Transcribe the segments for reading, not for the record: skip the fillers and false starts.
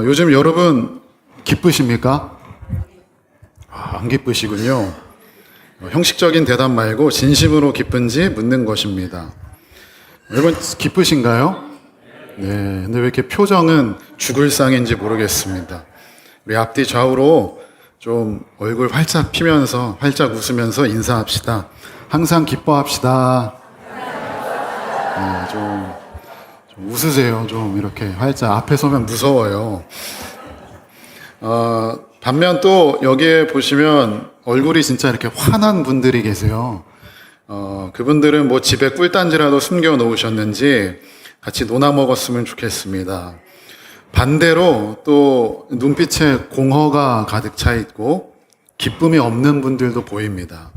요즘 여러분 기쁘십니까? 안 기쁘시군요. 형식적인 대답 말고 진심으로 기쁜지 묻는 것입니다. 여러분 기쁘신가요? 네, 근데 왜 이렇게 표정은 죽을 상인지 모르겠습니다. 우리 앞뒤 좌우로 좀 얼굴 활짝 피면서 활짝 웃으면서 인사합시다. 항상 기뻐합시다. 네, 좀 웃으세요. 좀 이렇게 활짝. 앞에 서면 무서워요. 반면 또 여기에 보시면 얼굴이 진짜 이렇게 환한 분들이 계세요. 그분들은 뭐 집에 꿀단지라도 숨겨 놓으셨는지 같이 논아 먹었으면 좋겠습니다. 반대로 또 눈빛에 공허가 가득 차 있고 기쁨이 없는 분들도 보입니다.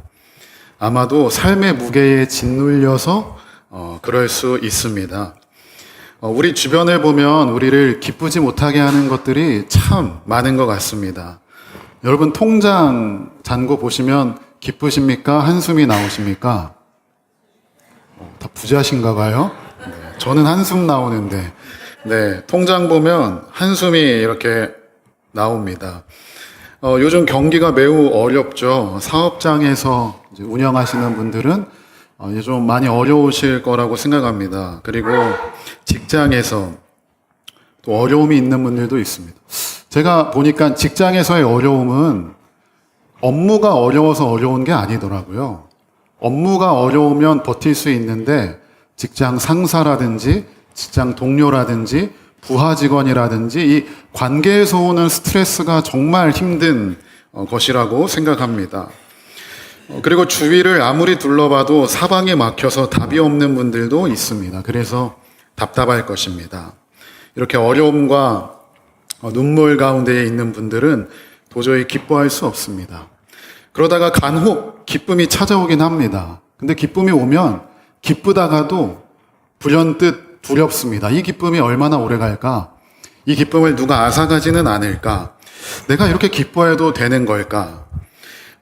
아마도 삶의 무게에 짓눌려서 그럴 수 있습니다. 우리 주변을 보면 우리를 기쁘지 못하게 하는 것들이 참 많은 것 같습니다. 여러분 통장 잔고 보시면 기쁘십니까? 한숨이 나오십니까? 다 부자신가 봐요. 네, 저는 한숨 나오는데 네, 통장 보면 한숨이 이렇게 나옵니다. 요즘 경기가 매우 어렵죠. 사업장에서 이제 운영하시는 분들은 이제 좀 많이 어려우실 거라고 생각합니다. 그리고 직장에서 또 어려움이 있는 분들도 있습니다. 제가 보니까 직장에서의 어려움은 업무가 어려워서 어려운 게 아니더라고요. 업무가 어려우면 버틸 수 있는데 직장 상사라든지 직장 동료라든지 부하 직원이라든지 이 관계에서 오는 스트레스가 정말 힘든 것이라고 생각합니다. 그리고 주위를 아무리 둘러봐도 사방에 막혀서 답이 없는 분들도 있습니다. 그래서 답답할 것입니다. 이렇게 어려움과 눈물 가운데에 있는 분들은 도저히 기뻐할 수 없습니다. 그러다가 간혹 기쁨이 찾아오긴 합니다. 근데 기쁨이 오면 기쁘다가도 불현듯 두렵습니다. 이 기쁨이 얼마나 오래 갈까? 이 기쁨을 누가 앗아가지는 않을까? 내가 이렇게 기뻐해도 되는 걸까?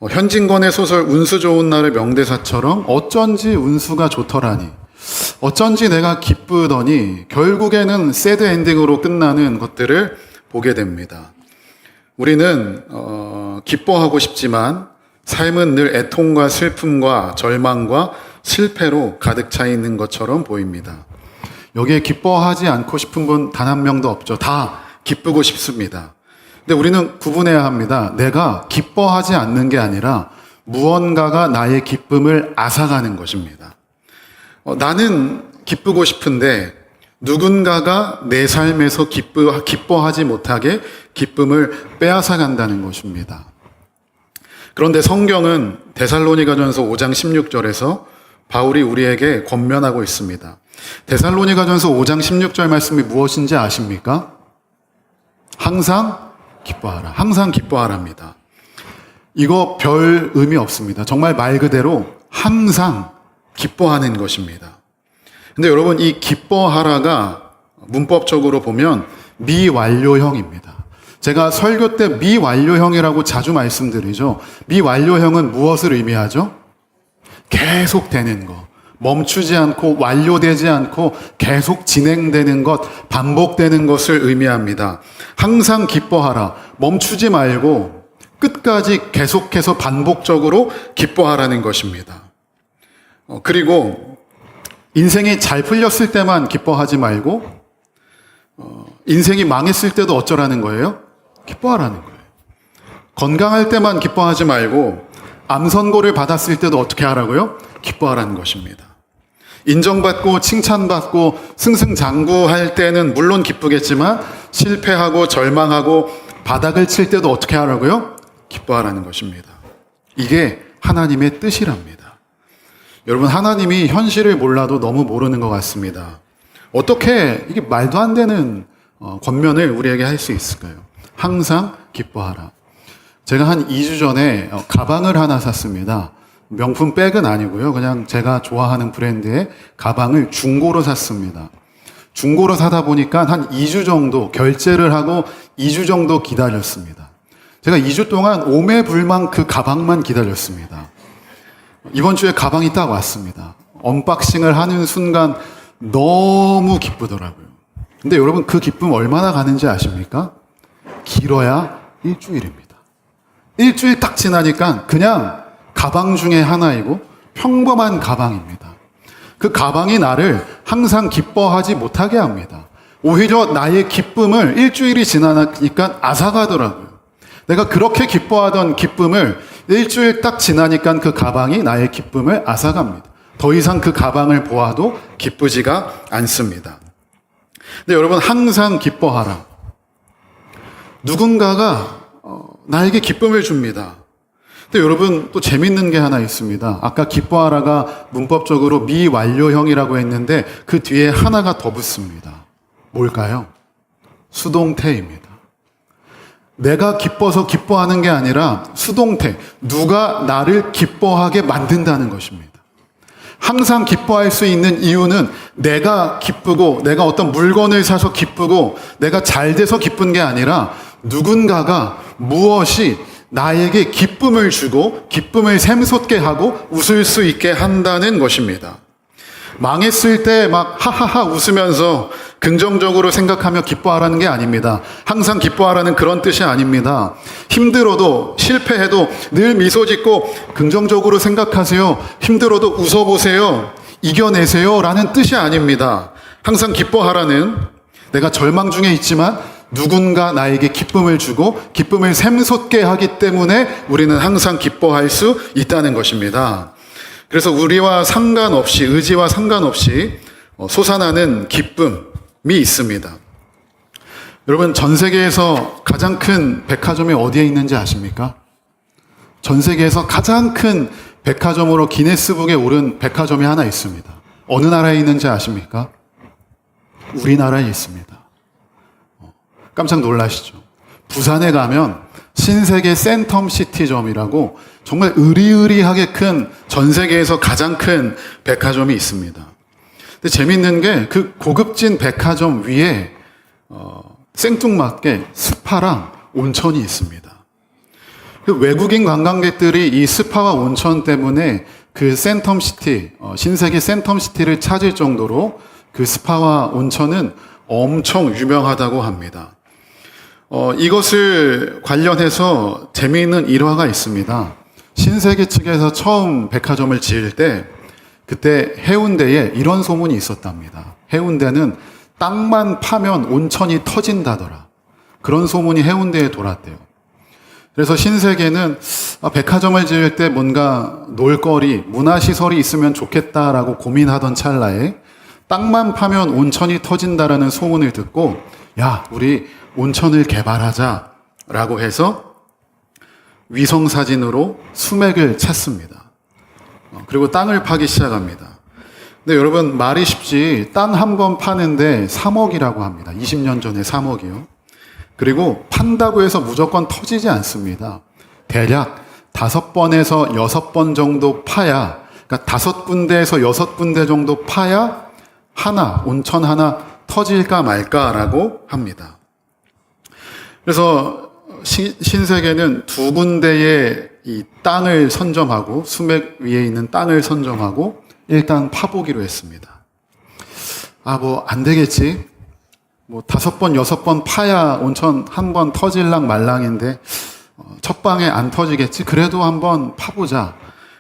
현진건의 소설 운수 좋은 날의 명대사처럼 어쩐지 운수가 좋더라니, 어쩐지 내가 기쁘더니 결국에는 새드 엔딩으로 끝나는 것들을 보게 됩니다. 우리는 기뻐하고 싶지만 삶은 늘 애통과 슬픔과 절망과 실패로 가득 차 있는 것처럼 보입니다. 여기에 기뻐하지 않고 싶은 분 단 한 명도 없죠. 다 기쁘고 싶습니다. 근데 우리는 구분해야 합니다. 내가 기뻐하지 않는 게 아니라 무언가가 나의 기쁨을 앗아가는 것입니다. 나는 기쁘고 싶은데 누군가가 내 삶에서 기뻐하지 못하게 기쁨을 빼앗아간다는 것입니다. 그런데 성경은 데살로니가전서 5장 16절에서 바울이 우리에게 권면하고 있습니다. 데살로니가전서 5장 16절 말씀이 무엇인지 아십니까? 항상 기뻐하라. 항상 기뻐하랍니다. 이거 별 의미 없습니다. 정말 말 그대로 항상 기뻐하는 것입니다. 근데 여러분, 이 기뻐하라가 문법적으로 보면 미완료형입니다. 제가 설교 때 미완료형이라고 자주 말씀드리죠. 미완료형은 무엇을 의미하죠? 계속되는 것, 멈추지 않고 완료되지 않고 계속 진행되는 것, 반복되는 것을 의미합니다. 항상 기뻐하라. 멈추지 말고 끝까지 계속해서 반복적으로 기뻐하라는 것입니다. 그리고 인생이 잘 풀렸을 때만 기뻐하지 말고 인생이 망했을 때도 어쩌라는 거예요? 기뻐하라는 거예요. 건강할 때만 기뻐하지 말고 암 선고를 받았을 때도 어떻게 하라고요? 기뻐하라는 것입니다. 인정받고 칭찬받고 승승장구할 때는 물론 기쁘겠지만 실패하고 절망하고 바닥을 칠 때도 어떻게 하라고요? 기뻐하라는 것입니다. 이게 하나님의 뜻이랍니다. 여러분, 하나님이 현실을 몰라도 너무 모르는 것 같습니다. 어떻게 이게 말도 안 되는 권면을 우리에게 할 수 있을까요? 항상 기뻐하라. 제가 한 2주 전에 가방을 하나 샀습니다. 명품 백은 아니고요. 그냥 제가 좋아하는 브랜드의 가방을 중고로 샀습니다. 중고로 사다 보니까 한 2주 정도 결제를 하고 2주 정도 기다렸습니다. 제가 2주 동안 오매불망 그 가방만 기다렸습니다. 이번 주에 가방이 딱 왔습니다. 언박싱을 하는 순간 너무 기쁘더라고요. 근데 여러분 그 기쁨 얼마나 가는지 아십니까? 길어야 일주일입니다. 일주일 딱 지나니까 그냥 가방 중에 하나이고 평범한 가방입니다. 그 가방이 나를 항상 기뻐하지 못하게 합니다. 오히려 나의 기쁨을 일주일이 지나니까 앗아가더라고요. 내가 그렇게 기뻐하던 기쁨을 일주일 딱 지나니까 그 가방이 나의 기쁨을 앗아갑니다. 더 이상 그 가방을 보아도 기쁘지가 않습니다. 근데 여러분 항상 기뻐하라. 누군가가 나에게 기쁨을 줍니다. 근데 여러분 또 재밌는 게 하나 있습니다. 아까 기뻐하라가 문법적으로 미완료형이라고 했는데 그 뒤에 하나가 더 붙습니다. 뭘까요? 수동태입니다. 내가 기뻐서 기뻐하는 게 아니라 수동태, 누가 나를 기뻐하게 만든다는 것입니다. 항상 기뻐할 수 있는 이유는 내가 기쁘고 내가 어떤 물건을 사서 기쁘고 내가 잘 돼서 기쁜 게 아니라 누군가가 무엇이 나에게 기쁨을 주고 기쁨을 샘솟게 하고 웃을 수 있게 한다는 것입니다. 망했을 때 막 하하하 웃으면서 긍정적으로 생각하며 기뻐하라는 게 아닙니다. 항상 기뻐하라는 그런 뜻이 아닙니다. 힘들어도 실패해도 늘 미소 짓고 긍정적으로 생각하세요. 힘들어도 웃어보세요. 이겨내세요. 라는 뜻이 아닙니다. 항상 기뻐하라는, 내가 절망 중에 있지만 누군가 나에게 기쁨을 주고 기쁨을 샘솟게 하기 때문에 우리는 항상 기뻐할 수 있다는 것입니다. 그래서 우리와 상관없이, 의지와 상관없이 솟아나는 기쁨이 있습니다. 여러분, 전 세계에서 가장 큰 백화점이 어디에 있는지 아십니까? 전 세계에서 가장 큰 백화점으로 기네스북에 오른 백화점이 하나 있습니다. 어느 나라에 있는지 아십니까? 우리나라에 있습니다. 깜짝 놀라시죠? 부산에 가면 신세계 센텀시티점이라고 정말 으리으리하게 큰, 전 세계에서 가장 큰 백화점이 있습니다. 근데 재밌는 게 그 고급진 백화점 위에 생뚱맞게 스파랑 온천이 있습니다. 그 외국인 관광객들이 이 스파와 온천 때문에 그 센텀시티, 신세계 센텀시티를 찾을 정도로 그 스파와 온천은 엄청 유명하다고 합니다. 이것을 관련해서 재미있는 일화가 있습니다. 신세계 측에서 처음 백화점을 지을 때 그때 해운대에 이런 소문이 있었답니다. 해운대는 땅만 파면 온천이 터진다더라. 그런 소문이 해운대에 돌았대요. 그래서 신세계는 백화점을 지을 때 뭔가 놀거리, 문화시설이 있으면 좋겠다라고 고민하던 찰나에 땅만 파면 온천이 터진다라는 소문을 듣고 야, 우리 온천을 개발하자라고 해서 위성사진으로 수맥을 찾습니다. 그리고 땅을 파기 시작합니다. 근데 여러분 말이 쉽지 땅 한 번 파는데 3억이라고 합니다. 20년 전에 3억이요. 그리고 판다고 해서 무조건 터지지 않습니다. 대략 5번에서 6번 정도 파야, 그러니까 5군데에서 6군데 정도 파야 온천 하나 터질까 말까라고 합니다. 그래서 신세계는 2군데의 이 땅을 선점하고 수맥 위에 있는 땅을 선점하고 일단 파보기로 했습니다. 안 되겠지. 5번, 6번 파야 온천 한 번 터질랑 말랑인데 첫 방에 안 터지겠지. 그래도 한번 파보자.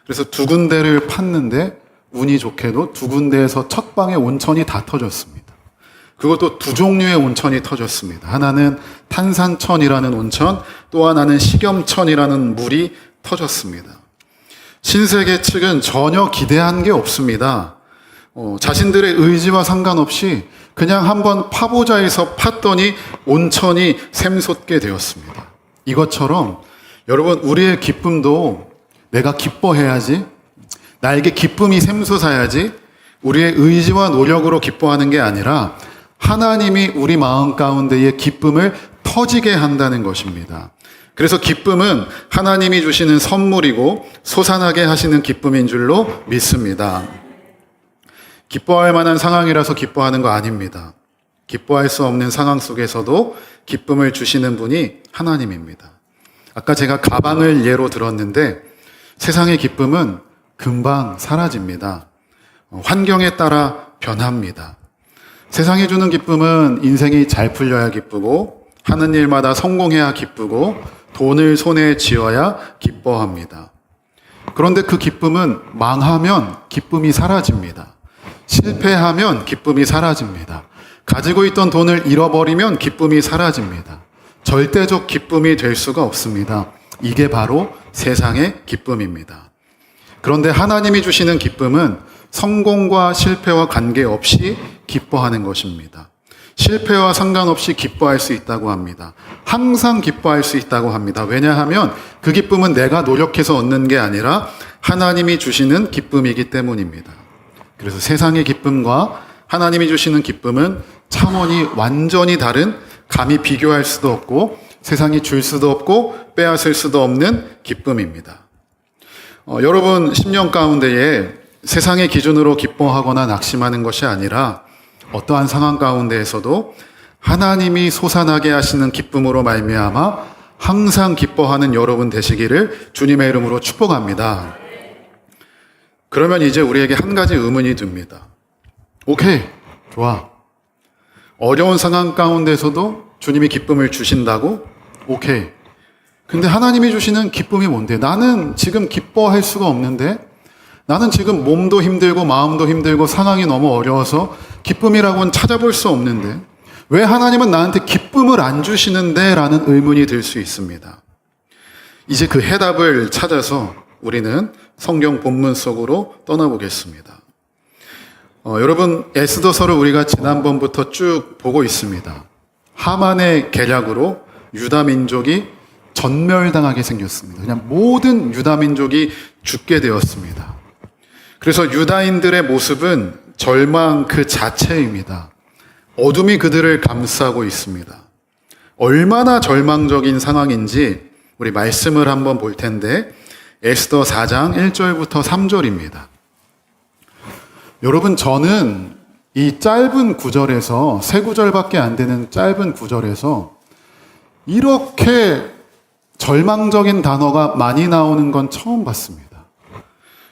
그래서 2군데를 팠는데 운이 좋게도 2군데에서 첫 방에 온천이 다 터졌습니다. 그것도 2종류의 온천이 터졌습니다. 하나는 탄산천이라는 온천, 또 하나는 식염천이라는 물이 터졌습니다. 신세계 측은 전혀 기대한 게 없습니다. 자신들의 의지와 상관없이 그냥 한번 파보자 해서 팠더니 온천이 샘솟게 되었습니다. 이것처럼 여러분, 우리의 기쁨도 내가 기뻐해야지, 나에게 기쁨이 샘솟아야지, 우리의 의지와 노력으로 기뻐하는 게 아니라 하나님이 우리 마음 가운데의 기쁨을 터지게 한다는 것입니다. 그래서 기쁨은 하나님이 주시는 선물이고 솟아나게 하시는 기쁨인 줄로 믿습니다. 기뻐할 만한 상황이라서 기뻐하는 거 아닙니다. 기뻐할 수 없는 상황 속에서도 기쁨을 주시는 분이 하나님입니다. 아까 제가 가방을 예로 들었는데 세상의 기쁨은 금방 사라집니다. 환경에 따라 변합니다. 세상이 주는 기쁨은 인생이 잘 풀려야 기쁘고 하는 일마다 성공해야 기쁘고 돈을 손에 쥐어야 기뻐합니다. 그런데 그 기쁨은 망하면 기쁨이 사라집니다. 실패하면 기쁨이 사라집니다. 가지고 있던 돈을 잃어버리면 기쁨이 사라집니다. 절대적 기쁨이 될 수가 없습니다. 이게 바로 세상의 기쁨입니다. 그런데 하나님이 주시는 기쁨은 성공과 실패와 관계없이 기뻐하는 것입니다. 실패와 상관없이 기뻐할 수 있다고 합니다. 항상 기뻐할 수 있다고 합니다. 왜냐하면 그 기쁨은 내가 노력해서 얻는 게 아니라 하나님이 주시는 기쁨이기 때문입니다. 그래서 세상의 기쁨과 하나님이 주시는 기쁨은 차원이 완전히 다른, 감히 비교할 수도 없고 세상이 줄 수도 없고 빼앗을 수도 없는 기쁨입니다. 여러분 10년 가운데에 세상의 기준으로 기뻐하거나 낙심하는 것이 아니라 어떠한 상황 가운데에서도 하나님이 솟아나게 하시는 기쁨으로 말미암아 항상 기뻐하는 여러분 되시기를 주님의 이름으로 축복합니다. 그러면 이제 우리에게 한 가지 의문이 듭니다. 오케이, 좋아. 어려운 상황 가운데서도 주님이 기쁨을 주신다고? 오케이. 근데 하나님이 주시는 기쁨이 뭔데? 나는 지금 기뻐할 수가 없는데? 나는 지금 몸도 힘들고 마음도 힘들고 상황이 너무 어려워서 기쁨이라고는 찾아볼 수 없는데 왜 하나님은 나한테 기쁨을 안 주시는데? 라는 의문이 들 수 있습니다. 이제 그 해답을 찾아서 우리는 성경 본문 속으로 떠나보겠습니다. 여러분 에스더서를 우리가 지난번부터 쭉 보고 있습니다. 하만의 계략으로 유다 민족이 전멸당하게 생겼습니다. 그냥 모든 유다 민족이 죽게 되었습니다. 그래서 유다인들의 모습은 절망 그 자체입니다. 어둠이 그들을 감싸고 있습니다. 얼마나 절망적인 상황인지 우리 말씀을 한번 볼 텐데 에스더 4장 1절부터 3절입니다. 여러분 저는 이 짧은 구절에서 세 구절밖에 안 되는 짧은 구절에서 이렇게 절망적인 단어가 많이 나오는 건 처음 봤습니다.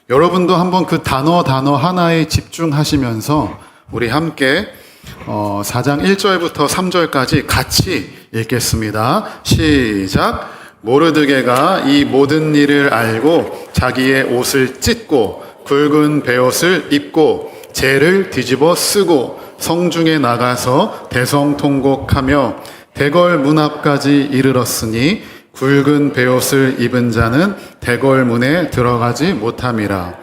여러분도 한번 그 단어 하나에 집중하시면서 우리 함께 4장 1절부터 3절까지 같이 읽겠습니다. 시작. 모르드게가 이 모든 일을 알고 자기의 옷을 찢고 굵은 베옷을 입고 재를 뒤집어 쓰고 성중에 나가서 대성통곡하며 대궐 문 앞까지 이르렀으니 굵은 베옷을 입은 자는 대궐 문에 들어가지 못함이라.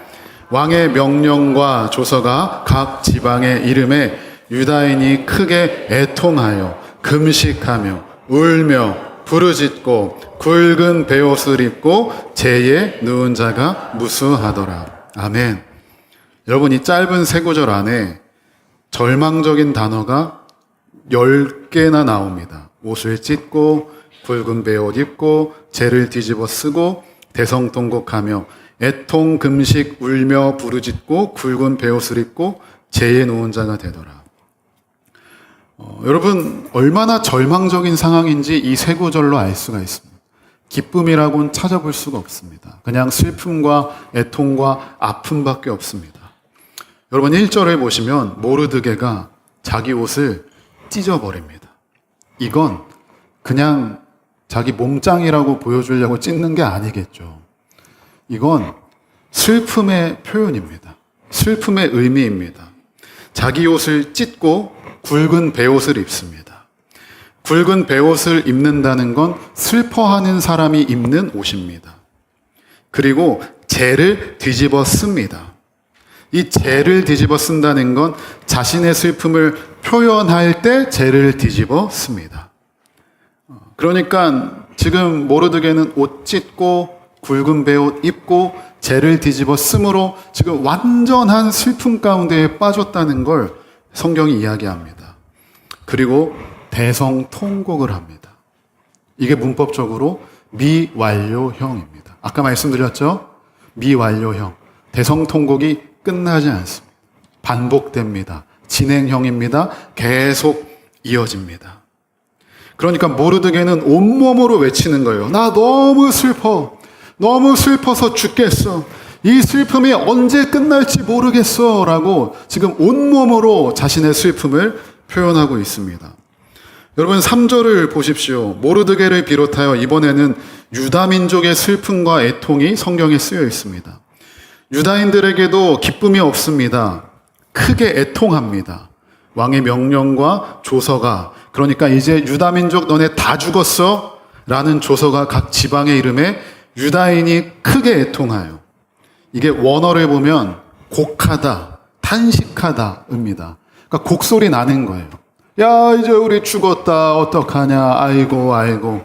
왕의 명령과 조서가 각 지방에 이름에 유다인이 크게 애통하여 금식하며 울며 부르짖고 굵은 베옷을 입고 재에 누운 자가 무수하더라. 아멘. 여러분 이 짧은 세 구절 안에 절망적인 단어가 10개나 나옵니다. 옷을 찢고 굵은 베옷 입고 재를 뒤집어 쓰고 대성통곡하며 애통 금식 울며 부르짖고 굵은 베옷을 입고 재에 누운 자가 되더라. 여러분 얼마나 절망적인 상황인지 이 세 구절로 알 수가 있습니다. 기쁨이라고는 찾아볼 수가 없습니다. 그냥 슬픔과 애통과 아픔밖에 없습니다. 여러분 1절을 보시면 모르드게가 자기 옷을 찢어버립니다. 이건 그냥 자기 몸짱이라고 보여주려고 찢는 게 아니겠죠. 이건 슬픔의 표현입니다. 슬픔의 의미입니다. 자기 옷을 찢고 굵은 베옷을 입습니다. 굵은 베옷을 입는다는 건 슬퍼하는 사람이 입는 옷입니다. 그리고 재를 뒤집어 씁니다. 이 재를 뒤집어 쓴다는 건 자신의 슬픔을 표현할 때 재를 뒤집어 씁니다. 그러니까 지금 모르드게는 옷 찢고 굵은 베옷 입고 재를 뒤집어 쓰므로 지금 완전한 슬픔 가운데에 빠졌다는 걸 성경이 이야기합니다. 그리고 대성통곡을 합니다. 이게 문법적으로 미완료형입니다. 아까 말씀드렸죠? 미완료형. 대성통곡이 끝나지 않습니다. 반복됩니다. 진행형입니다. 계속 이어집니다. 그러니까 모르드게는 온몸으로 외치는 거예요. 나 너무 슬퍼. 너무 슬퍼서 죽겠어. 이 슬픔이 언제 끝날지 모르겠어 라고 지금 온몸으로 자신의 슬픔을 표현하고 있습니다. 여러분 3절을 보십시오. 모르드게를 비롯하여 이번에는 유다민족의 슬픔과 애통이 성경에 쓰여 있습니다. 유다인들에게도 기쁨이 없습니다. 크게 애통합니다. 왕의 명령과 조서가, 그러니까 이제 유다민족 너네 다 죽었어? 라는 조서가 각 지방의 이름에 유다인이 크게 애통하여, 이게 원어를 보면 곡하다, 탄식하다 입니다. 그러니까 곡소리 나는 거예요. 야, 이제 우리 죽었다, 어떡하냐, 아이고, 아이고.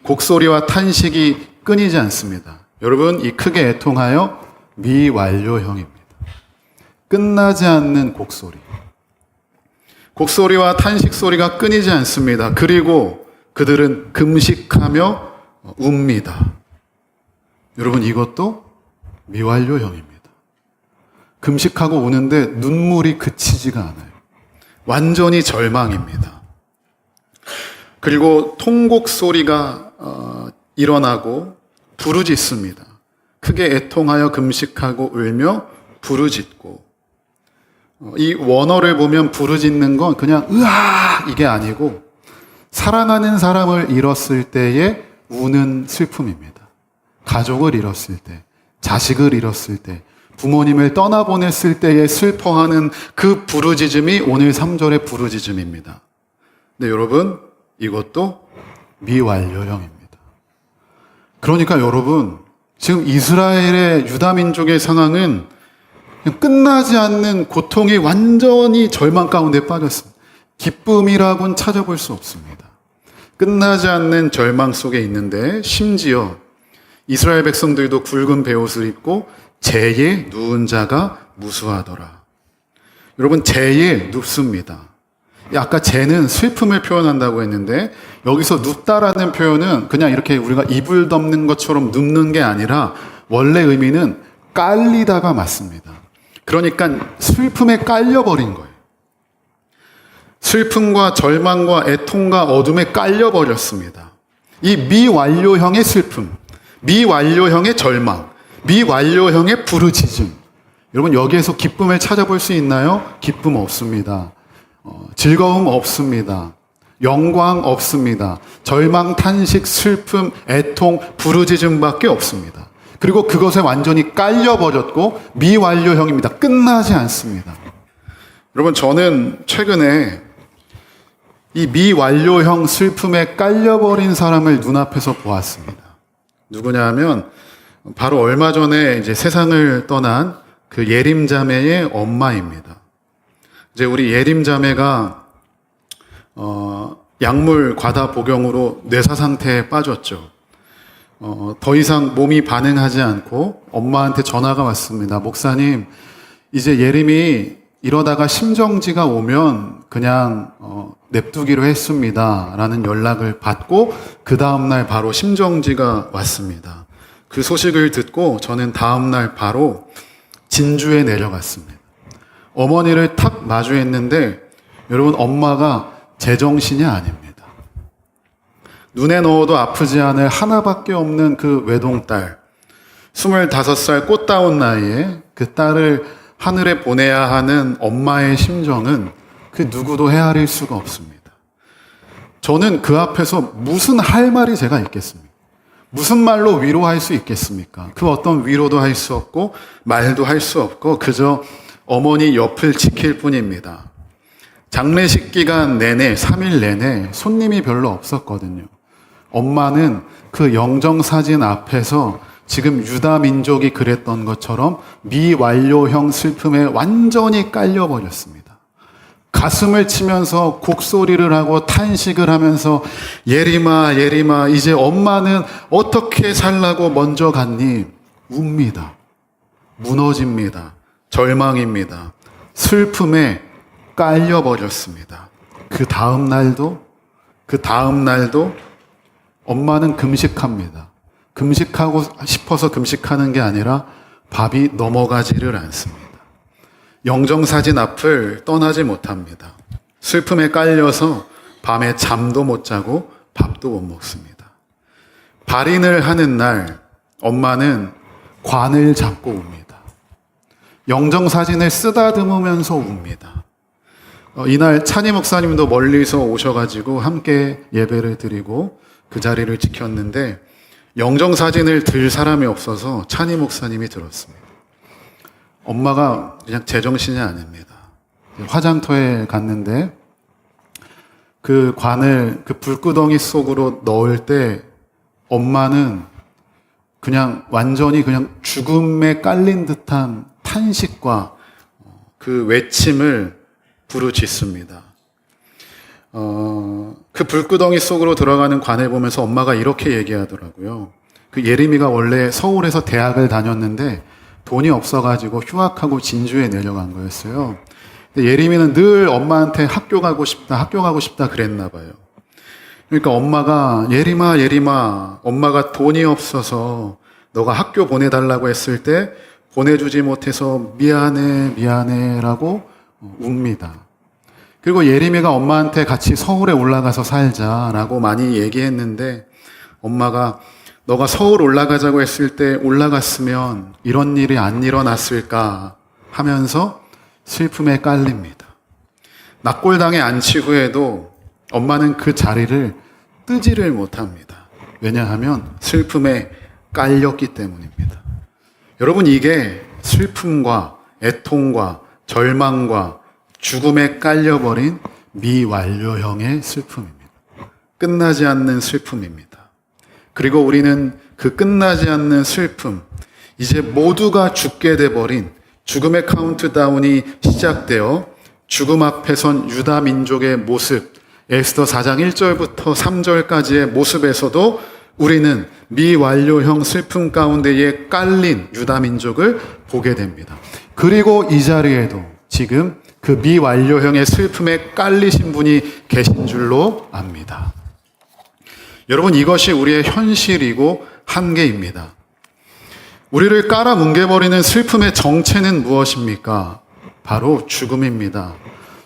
곡소리와 탄식이 끊이지 않습니다. 여러분, 이 크게 애통하여 미완료형입니다. 끝나지 않는 곡소리. 곡소리와 탄식 소리가 끊이지 않습니다. 그리고 그들은 금식하며 웁니다. 여러분, 이것도 미완료형입니다. 금식하고 우는데 눈물이 그치지가 않아요. 완전히 절망입니다. 그리고 통곡 소리가 일어나고 부르짖습니다. 크게 애통하여 금식하고 울며 부르짖고, 이 원어를 보면 부르짖는 건 그냥 으아 이게 아니고 사랑하는 사람을 잃었을 때의 우는 슬픔입니다. 가족을 잃었을 때, 자식을 잃었을 때, 부모님을 떠나보냈을 때에 슬퍼하는 그 부르짖음이 오늘 3절의 부르짖음입니다. 근데 여러분, 이것도 미완료형입니다. 그러니까 여러분, 지금 이스라엘의 유다민족의 상황은 끝나지 않는 고통이 완전히 절망 가운데 빠졌습니다. 기쁨이라고는 찾아볼 수 없습니다. 끝나지 않는 절망 속에 있는데, 심지어 이스라엘 백성들도 굵은 베옷을 입고 재에 누운 자가 무수하더라. 여러분, 재에 눕습니다. 아까 재는 슬픔을 표현한다고 했는데, 여기서 눕다라는 표현은 그냥 이렇게 우리가 이불 덮는 것처럼 눕는 게 아니라 원래 의미는 깔리다가 맞습니다. 그러니까 슬픔에 깔려버린 거예요. 슬픔과 절망과 애통과 어둠에 깔려버렸습니다. 이 미완료형의 슬픔, 미완료형의 절망, 미완료형의 부르짖음. 여러분, 여기에서 기쁨을 찾아볼 수 있나요? 기쁨 없습니다. 즐거움 없습니다. 영광 없습니다. 절망, 탄식, 슬픔, 애통, 부르짖음밖에 없습니다. 그리고 그것에 완전히 깔려버렸고 미완료형입니다. 끝나지 않습니다. 여러분, 저는 최근에 이 미완료형 슬픔에 깔려버린 사람을 눈앞에서 보았습니다. 누구냐 하면 바로 얼마 전에 이제 세상을 떠난 그 예림 자매의 엄마입니다. 이제 우리 예림 자매가 약물 과다 복용으로 뇌사 상태에 빠졌죠. 더 이상 몸이 반응하지 않고 엄마한테 전화가 왔습니다. 목사님, 이제 예림이 이러다가 심정지가 오면 그냥 냅두기로 했습니다. 라는 연락을 받고 그 다음날 바로 심정지가 왔습니다. 그 소식을 듣고 저는 다음날 바로 진주에 내려갔습니다. 어머니를 탁 마주했는데 여러분, 엄마가 제정신이 아닙니다. 눈에 넣어도 아프지 않을 하나밖에 없는 그 외동딸, 25살 꽃다운 나이에 그 딸을 하늘에 보내야 하는 엄마의 심정은 그 누구도 헤아릴 수가 없습니다. 저는 그 앞에서 무슨 할 말이 제가 있겠습니까? 무슨 말로 위로할 수 있겠습니까? 그 어떤 위로도 할 수 없고 말도 할 수 없고 그저 어머니 옆을 지킬 뿐입니다. 장례식 기간 내내, 3일 내내 손님이 별로 없었거든요. 엄마는 그 영정사진 앞에서 지금 유다 민족이 그랬던 것처럼 미완료형 슬픔에 완전히 깔려버렸습니다. 가슴을 치면서 곡소리를 하고 탄식을 하면서 예림아, 예림아, 이제 엄마는 어떻게 살라고 먼저 갔니? 웁니다. 무너집니다. 절망입니다. 슬픔에 깔려버렸습니다. 그 다음 날도 엄마는 금식합니다. 금식하고 싶어서 금식하는 게 아니라 밥이 넘어가지를 않습니다. 영정사진 앞을 떠나지 못합니다. 슬픔에 깔려서 밤에 잠도 못 자고 밥도 못 먹습니다. 발인을 하는 날 엄마는 관을 잡고 웁니다. 영정사진을 쓰다듬으면서 웁니다. 이날 찬희 목사님도 멀리서 오셔가지고 함께 예배를 드리고 그 자리를 지켰는데 영정사진을 들 사람이 없어서 찬희 목사님이 들었습니다. 엄마가 그냥 제정신이 아닙니다. 화장터에 갔는데 그 관을 그 불구덩이 속으로 넣을 때 엄마는 그냥 완전히 그냥 죽음에 깔린 듯한 탄식과 그 외침을 부르짖습니다. 그 불구덩이 속으로 들어가는 관을 보면서 엄마가 이렇게 얘기하더라고요. 그 예림이가 원래 서울에서 대학을 다녔는데 돈이 없어가지고 휴학하고 진주에 내려간 거였어요. 예림이는 늘 엄마한테 학교 가고 싶다 그랬나 봐요. 그러니까 엄마가 예림아, 엄마가 돈이 없어서 너가 학교 보내달라고 했을 때 보내주지 못해서 미안해라고 웁니다. 그리고 예림이가 엄마한테 같이 서울에 올라가서 살자라고 많이 얘기했는데 엄마가 너가 서울 올라가자고 했을 때 올라갔으면 이런 일이 안 일어났을까 하면서 슬픔에 깔립니다. 낙골당에 안치 후에도 엄마는 그 자리를 뜨지를 못합니다. 왜냐하면 슬픔에 깔렸기 때문입니다. 여러분, 이게 슬픔과 애통과 절망과 죽음에 깔려버린 미완료형의 슬픔입니다. 끝나지 않는 슬픔입니다. 그리고 우리는 그 끝나지 않는 슬픔, 이제 모두가 죽게 돼버린 죽음의 카운트다운이 시작되어 죽음 앞에 선 유다 민족의 모습, 에스더 4장 1절부터 3절까지의 모습에서도 우리는 미완료형 슬픔 가운데에 깔린 유다 민족을 보게 됩니다. 그리고 이 자리에도 지금 그 미완료형의 슬픔에 깔리신 분이 계신 줄로 압니다. 여러분, 이것이 우리의 현실이고 한계입니다. 우리를 깔아뭉개버리는 슬픔의 정체는 무엇입니까? 바로 죽음입니다.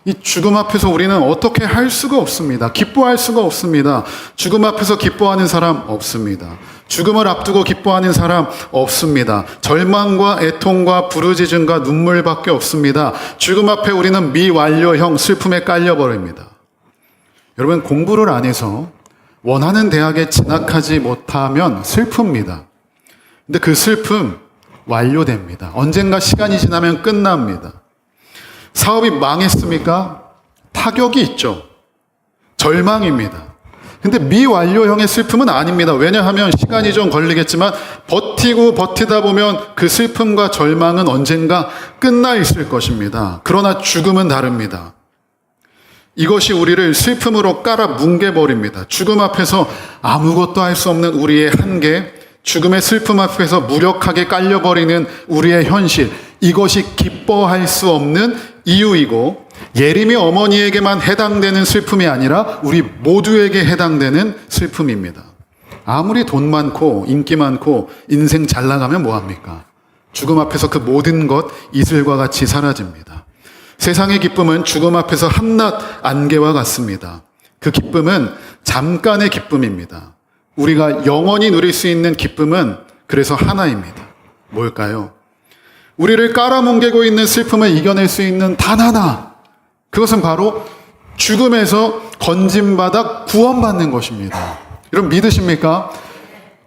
이 죽음 앞에서 우리는 어떻게 할 수가 없습니다. 기뻐할 수가 없습니다. 죽음 앞에서 기뻐하는 사람 없습니다. 죽음을 앞두고 기뻐하는 사람 없습니다. 절망과 애통과 부르짖음과 눈물밖에 없습니다. 죽음 앞에 우리는 미완료형 슬픔에 깔려버립니다. 여러분, 공부를 안 해서 원하는 대학에 진학하지 못하면 슬픕니다. 근데 그 슬픔 완료됩니다. 언젠가 시간이 지나면 끝납니다. 사업이 망했습니까? 타격이 있죠. 절망입니다. 근데 미완료형의 슬픔은 아닙니다. 왜냐하면 시간이 좀 걸리겠지만 버티다 보면 그 슬픔과 절망은 언젠가 끝나 있을 것입니다. 그러나 죽음은 다릅니다. 이것이 우리를 슬픔으로 깔아 뭉개버립니다. 죽음 앞에서 아무것도 할 수 없는 우리의 한계, 죽음의 슬픔 앞에서 무력하게 깔려버리는 우리의 현실, 이것이 기뻐할 수 없는 이유이고 예림이 어머니에게만 해당되는 슬픔이 아니라 우리 모두에게 해당되는 슬픔입니다. 아무리 돈 많고 인기 많고 인생 잘 나가면 뭐합니까? 죽음 앞에서 그 모든 것 이슬과 같이 사라집니다. 세상의 기쁨은 죽음 앞에서 한낱 안개와 같습니다. 그 기쁨은 잠깐의 기쁨입니다. 우리가 영원히 누릴 수 있는 기쁨은 그래서 하나입니다. 뭘까요? 우리를 깔아뭉개고 있는 슬픔을 이겨낼 수 있는 단 하나, 그것은 바로 죽음에서 건짐받아 구원받는 것입니다. 여러분, 믿으십니까?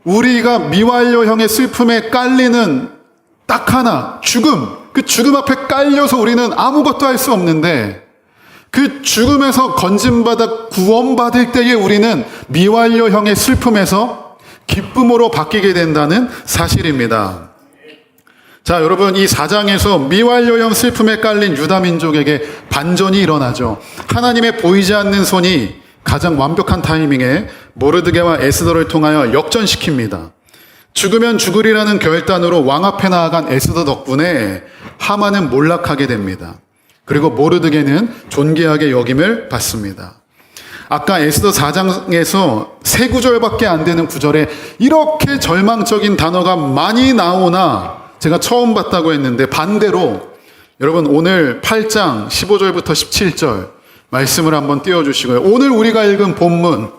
우리가 미완료형의 슬픔에 깔리는 딱 하나, 죽음. 그 죽음 앞에 깔려서 우리는 아무것도 할 수 없는데 그 죽음에서 건짐받아 구원받을 때에 우리는 미완료형의 슬픔에서 기쁨으로 바뀌게 된다는 사실입니다. 자, 여러분, 이 4장에서 미완료형 슬픔에 깔린 유다 민족에게 반전이 일어나죠. 하나님의 보이지 않는 손이 가장 완벽한 타이밍에 모르드게와 에스더를 통하여 역전시킵니다. 죽으면 죽으리라는 결단으로 왕 앞에 나아간 에스더 덕분에 하만은 몰락하게 됩니다. 그리고 모르드게는 존귀하게 여김을 받습니다. 아까 에스더 4장에서 세 구절밖에 안 되는 구절에 이렇게 절망적인 단어가 많이 나오나 제가 처음 봤다고 했는데 반대로 여러분 오늘 8장 15절부터 17절 말씀을 한번 띄워주시고요. 오늘 우리가 읽은 본문,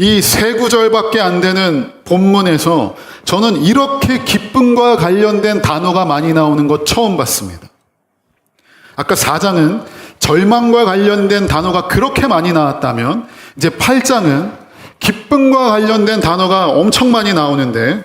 이 세 구절밖에 안 되는 본문에서 저는 이렇게 기쁨과 관련된 단어가 많이 나오는 거 처음 봤습니다. 아까 4장은 절망과 관련된 단어가 그렇게 많이 나왔다면 이제 8장은 기쁨과 관련된 단어가 엄청 많이 나오는데,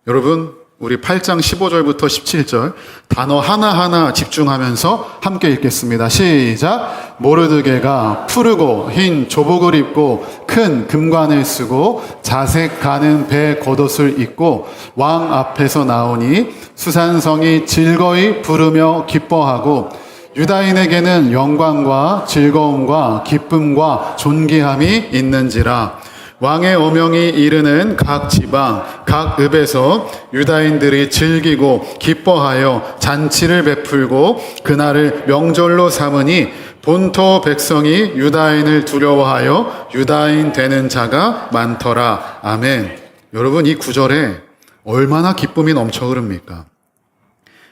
여러분 우리 8장 15절부터 17절 단어 하나하나 집중하면서 함께 읽겠습니다. 시작. 모르드게가 푸르고 흰 조복을 입고 큰 금관을 쓰고 자색 가는 배 겉옷을 입고 왕 앞에서 나오니 수산성이 즐거이 부르며 기뻐하고 유다인에게는 영광과 즐거움과 기쁨과 존귀함이 있는지라. 왕의 어명이 이르는 각 지방, 각 읍에서 유다인들이 즐기고 기뻐하여 잔치를 베풀고 그날을 명절로 삼으니 본토 백성이 유다인을 두려워하여 유다인 되는 자가 많더라. 아멘. 여러분, 이 구절에 얼마나 기쁨이 넘쳐 흐릅니까?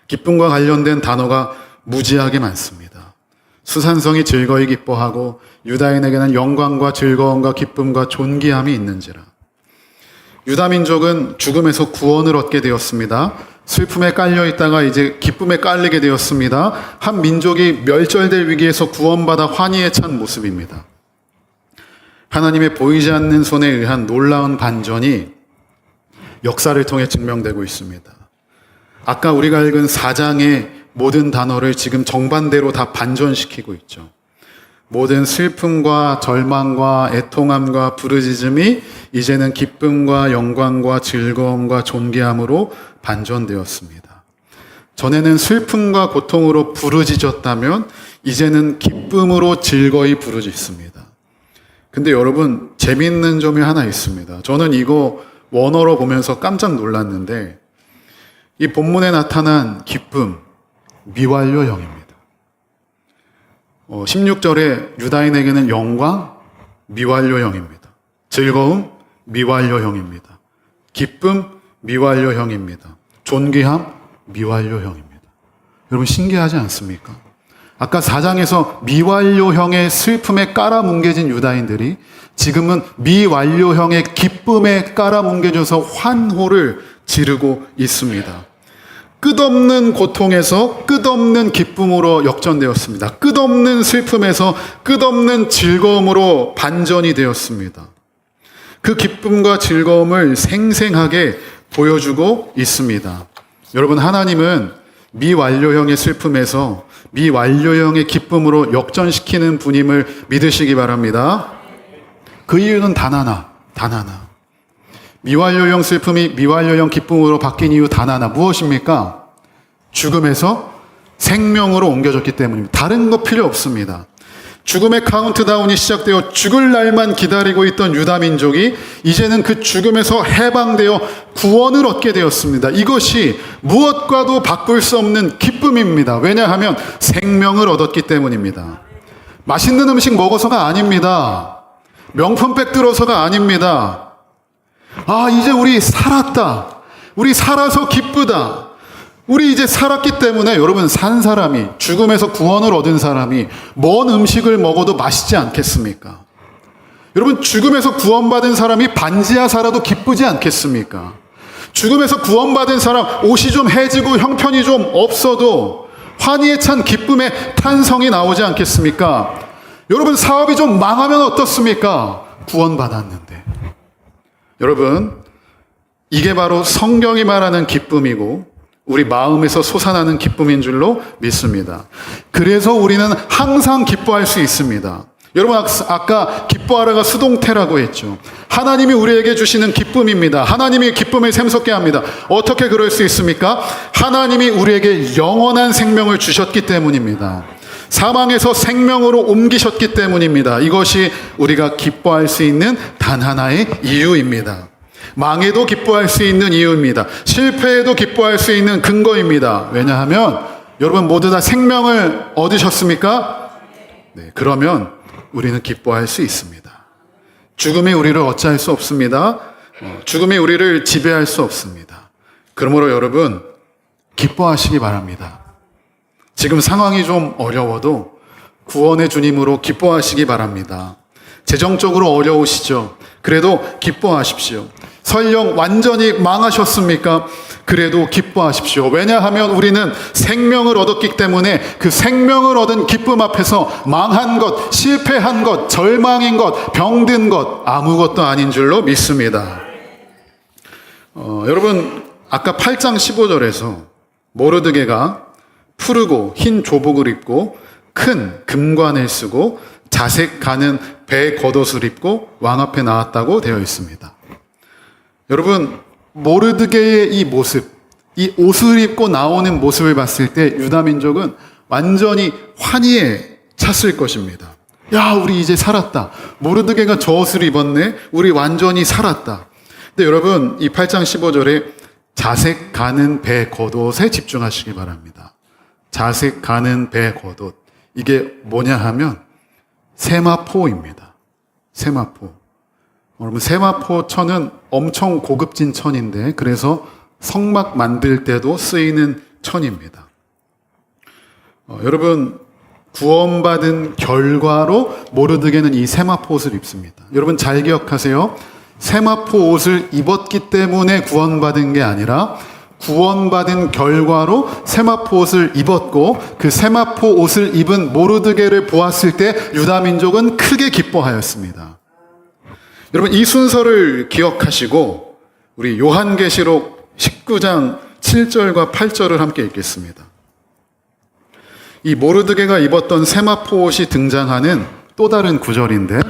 기쁨과 관련된 단어가 무지하게 많습니다. 수산성이 즐거이 기뻐하고 유다인에게는 영광과 즐거움과 기쁨과 존귀함이 있는지라. 유다 민족은 죽음에서 구원을 얻게 되었습니다. 슬픔에 깔려 있다가 이제 기쁨에 깔리게 되었습니다. 한 민족이 멸절될 위기에서 구원받아 환희에 찬 모습입니다. 하나님의 보이지 않는 손에 의한 놀라운 반전이 역사를 통해 증명되고 있습니다. 아까 우리가 읽은 4장의 모든 단어를 지금 정반대로 다 반전시키고 있죠. 모든 슬픔과 절망과 애통함과 부르짖음이 이제는 기쁨과 영광과 즐거움과 존귀함으로 반전되었습니다. 전에는 슬픔과 고통으로 부르짖었다면 이제는 기쁨으로 즐거이 부르짖습니다. 근데 여러분, 재미있는 점이 하나 있습니다. 저는 이거 원어로 보면서 깜짝 놀랐는데, 이 본문에 나타난 기쁨, 미완료형입니다. 16절에 유다인에게는 영광, 미완료형입니다. 즐거움, 미완료형입니다. 기쁨, 미완료형입니다. 존귀함, 미완료형입니다. 여러분, 신기하지 않습니까? 아까 4장에서 미완료형의 슬픔에 깔아뭉개진 유다인들이 지금은 미완료형의 기쁨에 깔아뭉개져서 환호를 지르고 있습니다. 끝없는 고통에서 끝없는 기쁨으로 역전되었습니다. 끝없는 슬픔에서 끝없는 즐거움으로 반전이 되었습니다. 그 기쁨과 즐거움을 생생하게 보여주고 있습니다. 여러분, 하나님은 미완료형의 슬픔에서 미완료형의 기쁨으로 역전시키는 분임을 믿으시기 바랍니다. 그 이유는 단 하나. 미완료형 슬픔이 미완료형 기쁨으로 바뀐 이유 단 하나. 무엇입니까? 죽음에서 생명으로 옮겨졌기 때문입니다. 다른 거 필요 없습니다. 죽음의 카운트다운이 시작되어 죽을 날만 기다리고 있던 유다 민족이 이제는 그 죽음에서 해방되어 구원을 얻게 되었습니다. 이것이 무엇과도 바꿀 수 없는 기쁨입니다. 왜냐하면 생명을 얻었기 때문입니다. 맛있는 음식 먹어서가 아닙니다. 명품백 들어서가 아닙니다. 이제 우리 살았다. 우리 살아서 기쁘다. 우리 이제 살았기 때문에, 여러분, 산 사람이, 죽음에서 구원을 얻은 사람이 뭔 음식을 먹어도 맛있지 않겠습니까? 여러분, 죽음에서 구원받은 사람이 반지하 살아도 기쁘지 않겠습니까? 죽음에서 구원받은 사람 옷이 좀 해지고 형편이 좀 없어도 환희에 찬 기쁨의 탄성이 나오지 않겠습니까? 여러분, 사업이 좀 망하면 어떻습니까? 구원받았는데. 여러분, 이게 바로 성경이 말하는 기쁨이고 우리 마음에서 솟아나는 기쁨인 줄로 믿습니다. 그래서 우리는 항상 기뻐할 수 있습니다. 여러분, 아까 기뻐하라가 수동태라고 했죠. 하나님이 우리에게 주시는 기쁨입니다. 하나님이 기쁨을 샘솟게 합니다. 어떻게 그럴 수 있습니까? 하나님이 우리에게 영원한 생명을 주셨기 때문입니다. 사망에서 생명으로 옮기셨기 때문입니다. 이것이 우리가 기뻐할 수 있는 단 하나의 이유입니다. 망해도 기뻐할 수 있는 이유입니다. 실패해도 기뻐할 수 있는 근거입니다. 왜냐하면 여러분 모두 다 생명을 얻으셨습니까? 네, 그러면 우리는 기뻐할 수 있습니다. 죽음이 우리를 어찌할 수 없습니다. 죽음이 우리를 지배할 수 없습니다. 그러므로 여러분, 기뻐하시기 바랍니다. 지금 상황이 좀 어려워도 구원의 주님으로 기뻐하시기 바랍니다. 재정적으로 어려우시죠? 그래도 기뻐하십시오. 설령 완전히 망하셨습니까? 그래도 기뻐하십시오. 왜냐하면 우리는 생명을 얻었기 때문에 그 생명을 얻은 기쁨 앞에서 망한 것, 실패한 것, 절망인 것, 병든 것 아무것도 아닌 줄로 믿습니다. 여러분 아까 8장 15절에서 모르드게가 푸르고 흰 조복을 입고 큰 금관을 쓰고 자색 가는 배 겉옷을 입고 왕 앞에 나왔다고 되어 있습니다. 여러분 모르드게의 이 모습, 이 옷을 입고 나오는 모습을 봤을 때 유다 민족은 완전히 환희에 찼을 것입니다. 야, 우리 이제 살았다. 모르드게가 저 옷을 입었네. 우리 완전히 살았다. 근데 여러분 이 8장 15절에 자색 가는 배 겉옷에 집중하시기 바랍니다. 자색 가는 배 겉옷. 이게 뭐냐 하면 세마포입니다. 세마포. 여러분 세마포 천은 엄청 고급진 천인데 그래서 성막 만들 때도 쓰이는 천입니다. 여러분 구원받은 결과로 모르드게는 이 세마포 옷을 입습니다. 여러분 잘 기억하세요. 세마포 옷을 입었기 때문에 구원받은 게 아니라 구원받은 결과로 세마포 옷을 입었고 그 세마포 옷을 입은 모르드게를 보았을 때 유다 민족은 크게 기뻐하였습니다. 여러분 이 순서를 기억하시고 우리 요한계시록 19장 7절과 8절을 함께 읽겠습니다. 이 모르드게가 입었던 세마포 옷이 등장하는 또 다른 구절인데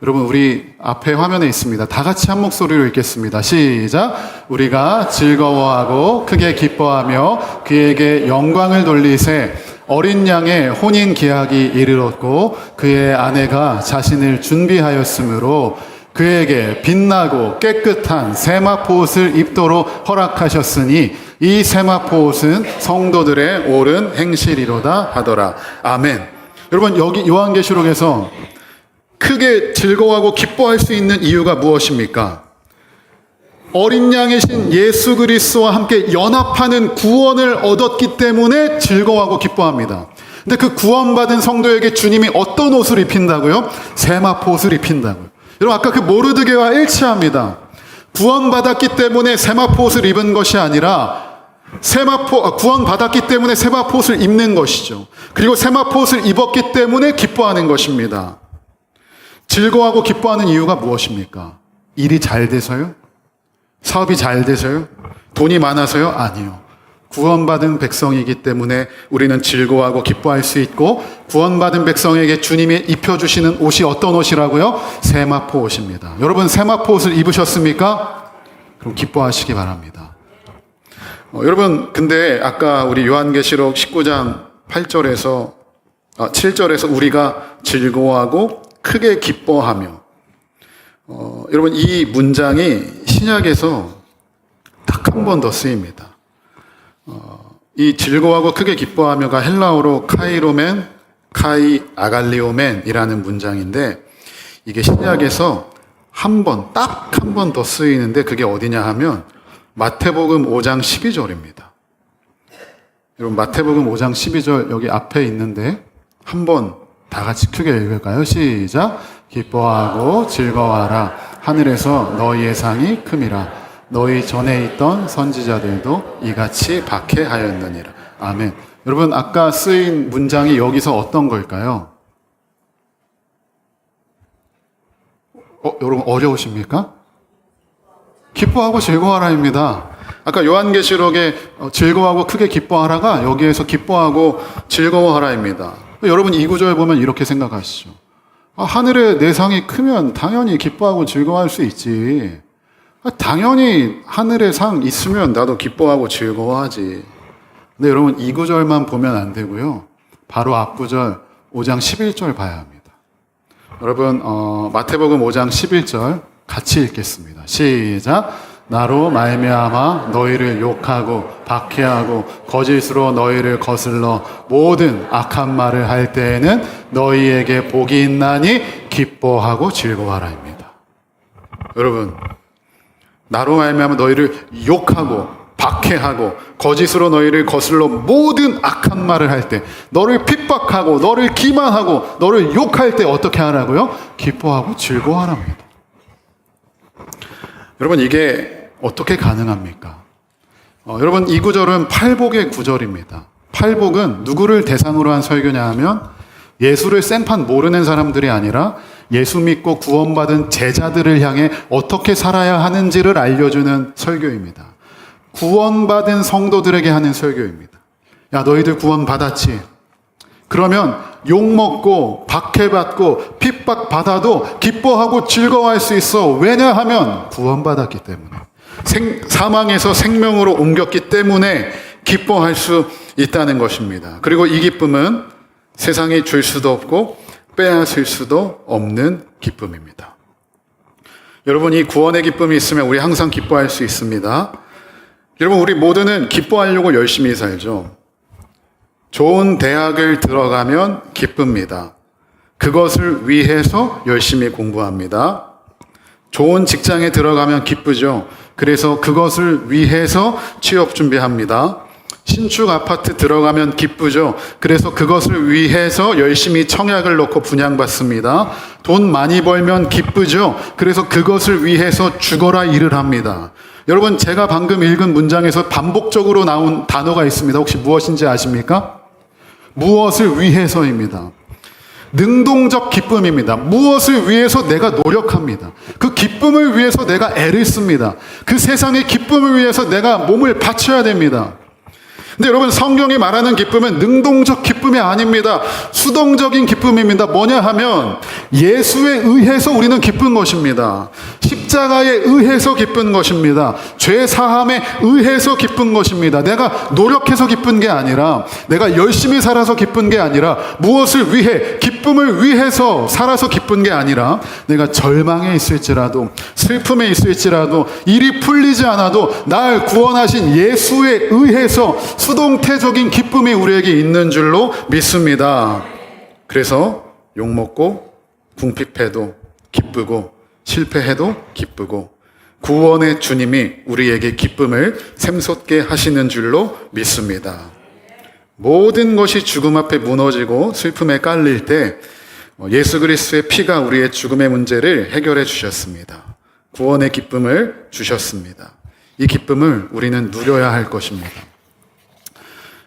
여러분 우리 앞에 화면에 있습니다. 다 같이 한 목소리로 읽겠습니다. 시작. 우리가 즐거워하고 크게 기뻐하며 그에게 영광을 돌리세 어린 양의 혼인 계약이 이르렀고 그의 아내가 자신을 준비하였으므로 그에게 빛나고 깨끗한 세마포 옷을 입도록 허락하셨으니 이 세마포 옷은 성도들의 옳은 행실이로다 하더라. 아멘. 여러분 여기 요한계시록에서 크게 즐거워하고 기뻐할 수 있는 이유가 무엇입니까? 어린 양이신 예수 그리스도와 함께 연합하는 구원을 얻었기 때문에 즐거워하고 기뻐합니다. 근데 그 구원받은 성도에게 주님이 어떤 옷을 입힌다고요? 세마포 옷을 입힌다고요. 여러분 아까 그 모르드게와 일치합니다. 구원받았기 때문에 세마포 옷을 입은 것이 아니라 구원받았기 때문에 세마포 옷을 입는 것이죠. 그리고 세마포 옷을 입었기 때문에 기뻐하는 것입니다. 즐거워하고 기뻐하는 이유가 무엇입니까? 일이 잘 돼서요? 사업이 잘 돼서요? 돈이 많아서요? 아니요. 구원받은 백성이기 때문에 우리는 즐거워하고 기뻐할 수 있고 구원받은 백성에게 주님이 입혀주시는 옷이 어떤 옷이라고요? 세마포 옷입니다. 여러분 세마포 옷을 입으셨습니까? 그럼 기뻐하시기 바랍니다. 여러분 근데 아까 우리 요한계시록 19장 7절에서 우리가 즐거워하고 크게 기뻐하며 여러분 이 문장이 신약에서 딱 한 번 더 쓰입니다. 이 즐거워하고 크게 기뻐하며가 헬라어로 카이로멘, 카이 아갈리오멘이라는 문장인데 이게 신약에서 딱 한 번 더 쓰이는데 그게 어디냐 하면 마태복음 5장 12절입니다. 여러분 마태복음 5장 12절 여기 앞에 있는데 한번 다 같이 크게 읽을까요? 시작. 기뻐하고 즐거워하라. 하늘에서 너희의 상이 큼이라. 너희 전에 있던 선지자들도 이같이 박해하였느니라. 아멘. 여러분 아까 쓰인 문장이 여기서 어떤 걸까요? 여러분 어려우십니까? 기뻐하고 즐거워하라입니다. 아까 요한계시록에 즐거워하고 크게 기뻐하라가 여기에서 기뻐하고 즐거워하라입니다. 여러분 이 구절 보면 이렇게 생각하시죠. 하늘에 내 상이 크면 당연히 기뻐하고 즐거워할 수 있지. 당연히 하늘에 상 있으면 나도 기뻐하고 즐거워하지. 근데 여러분 이 구절만 보면 안 되고요. 바로 앞 구절 5장 11절 봐야 합니다. 여러분 마태복음 5장 11절 같이 읽겠습니다. 시작. 나로 말미암아 너희를 욕하고 박해하고 거짓으로 너희를 거슬러 모든 악한 말을 할 때에는 너희에게 복이 있나니 기뻐하고 즐거워하라입니다. 여러분 나로 말미암아 너희를 욕하고 박해하고 거짓으로 너희를 거슬러 모든 악한 말을 할 때 너를 핍박하고 너를 기만하고 너를 욕할 때 어떻게 하라고요? 기뻐하고 즐거워하랍니다. 여러분, 이게 어떻게 가능합니까? 여러분, 이 구절은 팔복의 구절입니다. 팔복은 누구를 대상으로 한 설교냐 하면 예수를 생판 모르는 사람들이 아니라 예수 믿고 구원받은 제자들을 향해 어떻게 살아야 하는지를 알려주는 설교입니다. 구원받은 성도들에게 하는 설교입니다. 야, 너희들 구원받았지? 그러면 욕먹고 박해받고 핍박받아도 기뻐하고 즐거워할 수 있어. 왜냐하면 구원받았기 때문에. 사망에서 생명으로 옮겼기 때문에 기뻐할 수 있다는 것입니다. 그리고 이 기쁨은 세상이 줄 수도 없고 빼앗을 수도 없는 기쁨입니다. 여러분, 이 구원의 기쁨이 있으면 우리 항상 기뻐할 수 있습니다. 여러분, 우리 모두는 기뻐하려고 열심히 살죠. 좋은 대학을 들어가면 기쁩니다. 그것을 위해서 열심히 공부합니다. 좋은 직장에 들어가면 기쁘죠. 그래서 그것을 위해서 취업 준비합니다. 신축 아파트 들어가면 기쁘죠. 그래서 그것을 위해서 열심히 청약을 넣고 분양받습니다. 돈 많이 벌면 기쁘죠. 그래서 그것을 위해서 죽어라 일을 합니다. 여러분, 제가 방금 읽은 문장에서 반복적으로 나온 단어가 있습니다. 혹시 무엇인지 아십니까? 무엇을 위해서입니다. 능동적 기쁨입니다. 무엇을 위해서 내가 노력합니다. 그 기쁨을 위해서 내가 애를 씁니다. 그 세상의 기쁨을 위해서 내가 몸을 바쳐야 됩니다. 근데 여러분, 성경이 말하는 기쁨은 능동적 기쁨이 아닙니다. 수동적인 기쁨입니다. 뭐냐 하면 예수에 의해서 우리는 기쁜 것입니다. 십자가에 의해서 기쁜 것입니다. 죄 사함에 의해서 기쁜 것입니다. 내가 노력해서 기쁜 게 아니라, 내가 열심히 살아서 기쁜 게 아니라, 무엇을 위해, 기쁨을 위해서 살아서 기쁜 게 아니라, 내가 절망에 있을지라도, 슬픔에 있을지라도, 일이 풀리지 않아도 날 구원하신 예수에 의해서 수동태적인 기쁨이 우리에게 있는 줄로 믿습니다. 그래서 욕먹고 궁핍해도 기쁘고 실패해도 기쁘고 구원의 주님이 우리에게 기쁨을 샘솟게 하시는 줄로 믿습니다. 모든 것이 죽음 앞에 무너지고 슬픔에 깔릴 때 예수 그리스도의 피가 우리의 죽음의 문제를 해결해 주셨습니다. 구원의 기쁨을 주셨습니다. 이 기쁨을 우리는 누려야 할 것입니다.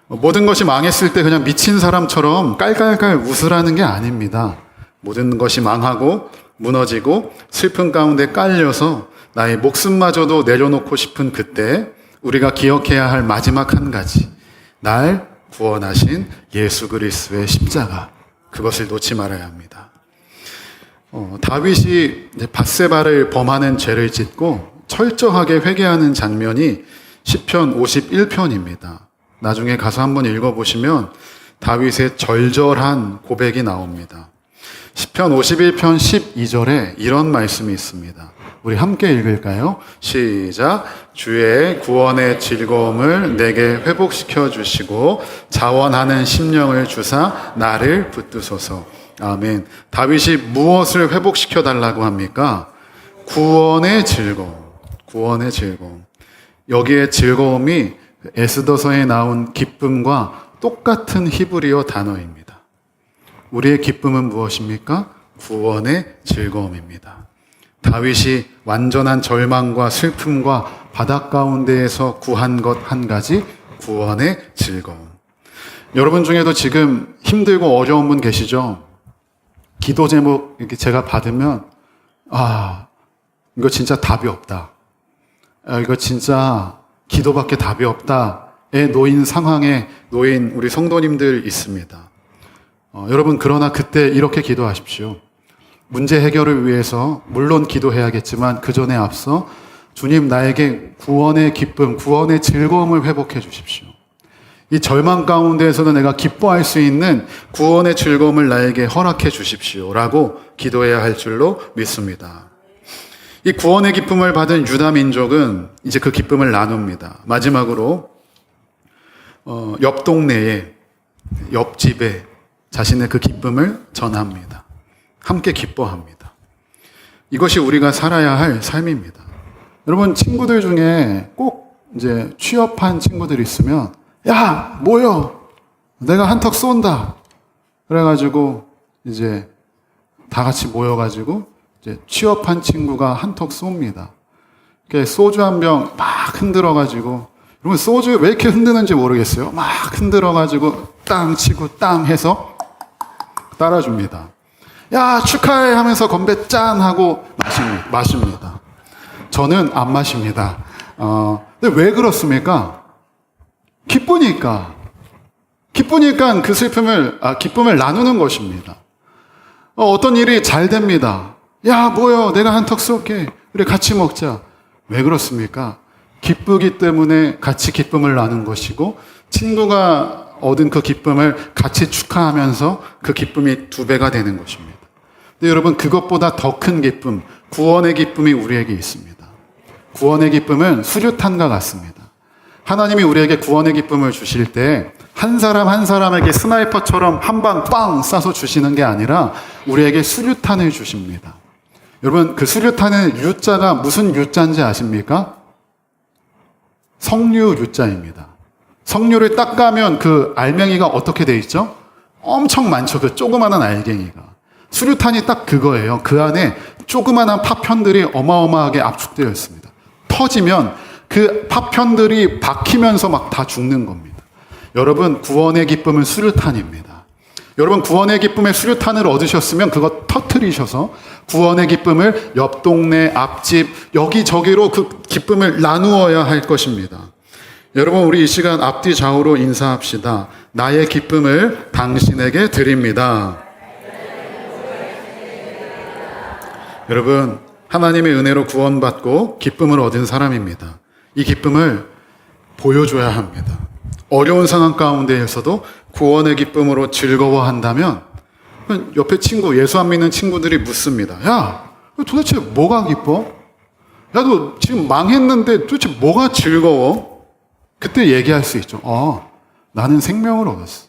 모든 것이 망했을 때 그냥 미친 사람처럼 깔깔깔 웃으라는 게 아닙니다. 모든 것이 망하고 무너지고 슬픔 가운데 깔려서 나의 목숨마저도 내려놓고 싶은 그때 우리가 기억해야 할 마지막 한 가지, 날 구원하신 예수 그리스도의 십자가, 그것을 놓지 말아야 합니다. 다윗이 밧세바를 범하는 죄를 짓고 철저하게 회개하는 장면이 시편 51편입니다. 나중에 가서 한번 읽어보시면 다윗의 절절한 고백이 나옵니다. 시편 51편 12절에 이런 말씀이 있습니다. 우리 함께 읽을까요? 시작. 주의 구원의 즐거움을 내게 회복시켜 주시고 자원하는 심령을 주사 나를 붙드소서. 아멘. 다윗이 무엇을 회복시켜 달라고 합니까? 구원의 즐거움. 구원의 즐거움. 여기에 즐거움이 에스더서에 나온 기쁨과 똑같은 히브리어 단어입니다. 우리의 기쁨은 무엇입니까? 구원의 즐거움입니다. 다윗이 완전한 절망과 슬픔과 바닥 가운데에서 구한 것 한 가지, 구원의 즐거움. 여러분 중에도 지금 힘들고 어려운 분 계시죠? 기도 제목 이렇게 제가 받으면 이거 진짜 답이 없다. 이거 진짜 기도밖에 답이 없다에 놓인 상황에 놓인 우리 성도님들 있습니다. 여러분, 그러나 그때 이렇게 기도하십시오. 문제 해결을 위해서 물론 기도해야겠지만 그 전에 앞서 주님, 나에게 구원의 기쁨, 구원의 즐거움을 회복해 주십시오. 이 절망 가운데에서도 내가 기뻐할 수 있는 구원의 즐거움을 나에게 허락해 주십시오 라고 기도해야 할 줄로 믿습니다. 이 구원의 기쁨을 받은 유다 민족은 이제 그 기쁨을 나눕니다. 마지막으로 옆 동네에, 옆집에 자신의 그 기쁨을 전합니다. 함께 기뻐합니다. 이것이 우리가 살아야 할 삶입니다. 여러분, 친구들 중에 꼭 이제 취업한 친구들이 있으면 야, 모여! 내가 한턱 쏜다! 그래가지고 이제 다 같이 모여가지고 이제 취업한 친구가 한턱 쏩니다. 이렇게 소주 한 병 막 흔들어가지고, 여러분 소주 왜 이렇게 흔드는지 모르겠어요. 막 흔들어가지고 땅 치고 땅 해서 따라줍니다. 야, 축하해 하면서 건배 짠 하고 마십니다. 저는 안 마십니다. 근데 왜 그렇습니까? 기쁘니까 그 기쁨을 나누는 것입니다. 어떤 일이 잘 됩니다. 야, 뭐요? 내가 한턱 쏠게. 그래, 같이 먹자. 왜 그렇습니까? 기쁘기 때문에 같이 기쁨을 나눈 것이고, 친구가 얻은 그 기쁨을 같이 축하하면서 그 기쁨이 2배가 되는 것입니다. 근데 여러분, 그것보다 더 큰 기쁨, 구원의 기쁨이 우리에게 있습니다. 구원의 기쁨은 수류탄과 같습니다. 하나님이 우리에게 구원의 기쁨을 주실 때 한 사람 한 사람에게 스나이퍼처럼 한 방 빵 쏴서 주시는 게 아니라 우리에게 수류탄을 주십니다. 여러분, 그 수류탄의 유자가 무슨 유자인지 아십니까? 석류 유자입니다. 석류를 딱 까면 그 알맹이가 어떻게 돼 있죠? 엄청 많죠. 그 조그마한 알갱이가. 수류탄이 딱 그거예요. 그 안에 조그마한 파편들이 어마어마하게 압축되어 있습니다. 터지면 그 파편들이 박히면서 막 다 죽는 겁니다. 여러분, 구원의 기쁨은 수류탄입니다. 여러분, 구원의 기쁨의 수류탄을 얻으셨으면 그거 터트리셔서 구원의 기쁨을 옆 동네, 앞집, 여기저기로 그 기쁨을 나누어야 할 것입니다. 여러분, 우리 이 시간 앞뒤 좌우로 인사합시다. 나의 기쁨을 당신에게 드립니다. 여러분, 하나님의 은혜로 구원받고 기쁨을 얻은 사람입니다. 이 기쁨을 보여줘야 합니다. 어려운 상황 가운데에서도 구원의 기쁨으로 즐거워한다면 옆에 친구, 예수 안 믿는 친구들이 묻습니다. 야, 도대체 뭐가 기뻐? 야, 너 지금 망했는데 도대체 뭐가 즐거워? 그때 얘기할 수 있죠. 나는 생명을 얻었어.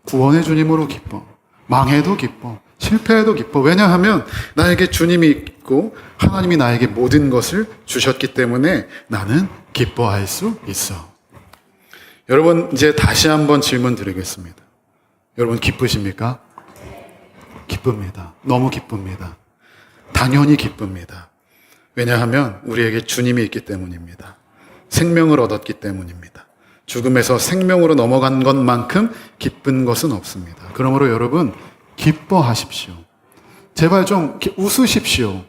구원의 주님으로 기뻐. 망해도 기뻐. 실패해도 기뻐. 왜냐하면 나에게 주님이 있고 하나님이 나에게 모든 것을 주셨기 때문에 나는 기뻐할 수 있어. 여러분, 이제 다시 한번 질문 드리겠습니다. 여러분, 기쁘십니까? 기쁩니다. 너무 기쁩니다. 당연히 기쁩니다. 왜냐하면 우리에게 주님이 있기 때문입니다. 생명을 얻었기 때문입니다. 죽음에서 생명으로 넘어간 것만큼 기쁜 것은 없습니다. 그러므로 여러분, 기뻐하십시오. 제발 좀 웃으십시오.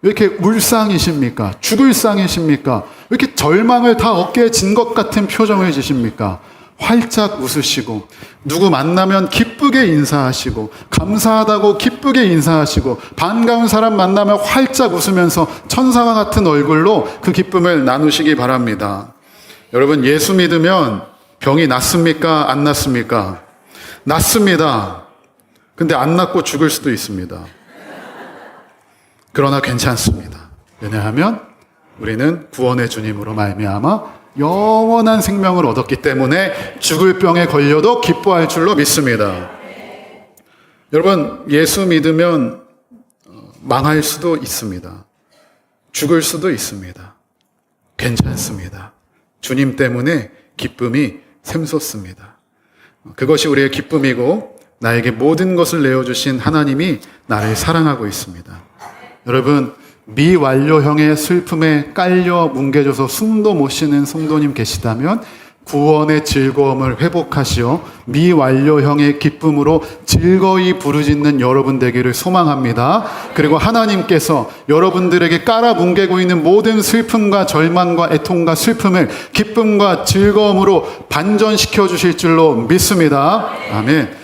왜 이렇게 울상이십니까? 죽을 상이십니까? 왜 이렇게 절망을 다 어깨에 진 것 같은 표정을 지십니까? 활짝 웃으시고, 누구 만나면 기쁘게 인사하시고, 감사하다고 기쁘게 인사하시고, 반가운 사람 만나면 활짝 웃으면서 천사와 같은 얼굴로 그 기쁨을 나누시기 바랍니다. 여러분, 예수 믿으면 병이 낫습니까? 안 낫습니까? 낫습니다. 근데 안 낫고 죽을 수도 있습니다. 그러나 괜찮습니다. 왜냐하면 우리는 구원의 주님으로 말미암아 영원한 생명을 얻었기 때문에 죽을 병에 걸려도 기뻐할 줄로 믿습니다. 여러분, 예수 믿으면 망할 수도 있습니다. 죽을 수도 있습니다. 괜찮습니다. 주님 때문에 기쁨이 샘솟습니다. 그것이 우리의 기쁨이고 나에게 모든 것을 내어주신 하나님이 나를 사랑하고 있습니다. 여러분, 미완료형의 슬픔에 깔려 뭉개져서 숨도 못 쉬는 성도님 계시다면 구원의 즐거움을 회복하시어 미완료형의 기쁨으로 즐거이 부르짖는 여러분 되기를 소망합니다. 그리고 하나님께서 여러분들에게 깔아 뭉개고 있는 모든 슬픔과 절망과 애통과 슬픔을 기쁨과 즐거움으로 반전시켜 주실 줄로 믿습니다. 아멘.